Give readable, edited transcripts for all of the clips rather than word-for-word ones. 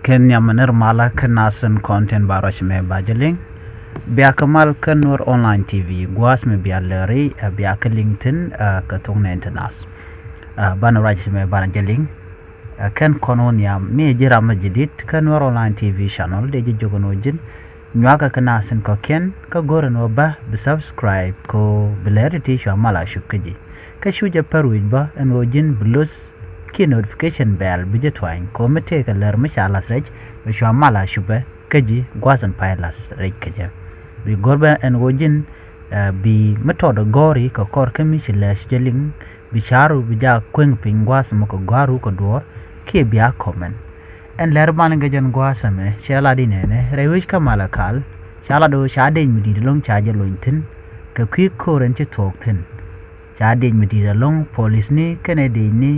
Kenya mener mala kenasen content barosh me bajeling biya kamal kenur online tv guas me biya leri biya ke linkedin ke tong internas ban raj me baranjeling ken kononia me jira majidit kenur online tv channel de jogono jin nyaga kenasen ko ken ka gorno ba be subscribe ko belerity sha mala shukji ka shuja parwid ba enojin blus ki notification bell bije twine ko mete ka ler mishala srej be shwa mala shube kaji gwazan pailas rej kaje bi gorba en wojin bi metodo gori ko kor kemi shilash jeling bi charu bi ja kweng pingwas mo ko garu ko dor ki bi a comment en ler ban gajan gwasame shala dinene rewish ka mala kal shala do shade midi long chaje lointin ka kwi koren ci toktin shade midi long police ni kennedy ni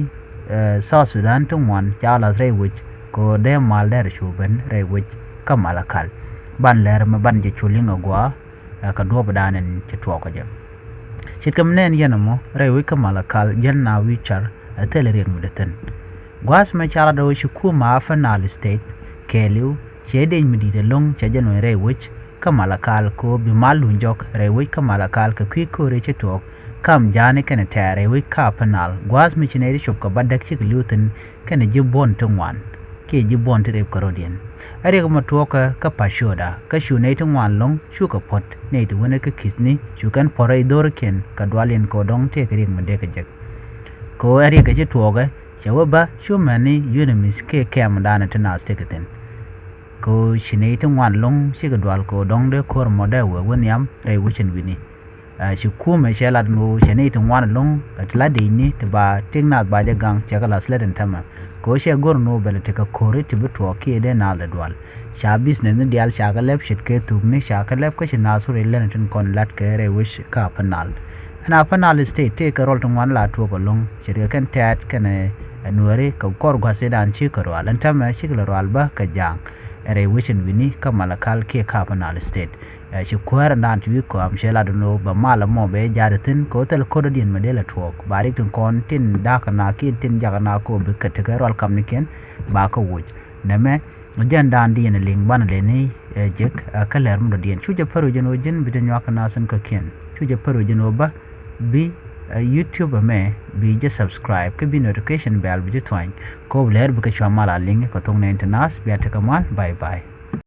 South Sudan tungwan chala rewich ko de mal der shuben rewich kamala kal ban ler ma ban je chuling agwa ka do badanen ci to ko je chikam nen yanamo rewich kamala kal janna wichar telerin mudeten gwas ma chala do shiku ma fanal state keliu chede midi de long chajan rewich kamala kal ko bi malun jok rewich kamala kal ka kwi ko re ci to kam jani kana tare wi ka panal gwas missionary shop ka badak chik lutin kana jibon tungwan ke jibon tere korodien are ko matoka ka pashoda ka shune tungwan long shu ka pot ne tu wona ka kisni shu kan porai dor ken ka dwalen ko dong te kri mde ka jek ko are ka ji toga shawaba shu mani unimis ke kam dana tana stekaten ko shine tungwan long shi ka dwal ko dong de kor moda wa wonyam re wuchin wini shi kuma shela no shene tungwan long atla de ni ba tingna ba de gang chakala sleden tama ko she gor no bele te ka kore ti beto ke de na le dwal sha business ne dial sha galep shit ke tumne sha galep ko shina sur elen tin kon lat ke re wish ka panal ana panal state te ka rol tungwan la to ko long shir kan tat kane anuare ka kor gwa se dan chi karo alan tama shi glo alba ka jang re wishin wini kamala kal ke ka panal state shi kwar nan tu ko am shela do ba mala mo be jaratin ko tel ko din medela tok bari tun kon tin da kana ki tin jagana ko be ka te rol kam niken ba ko wuj neme jan dan din ling ban le ni jek ka ler mo din chu je paru jeno jin bi tan yakana san ka ken chu je paru jeno ba bi YouTube me bi je subscribe ke bi notification bell bi je twine ko ler bi ka chwa mala ling ko tong na internas bi atakamal bye bye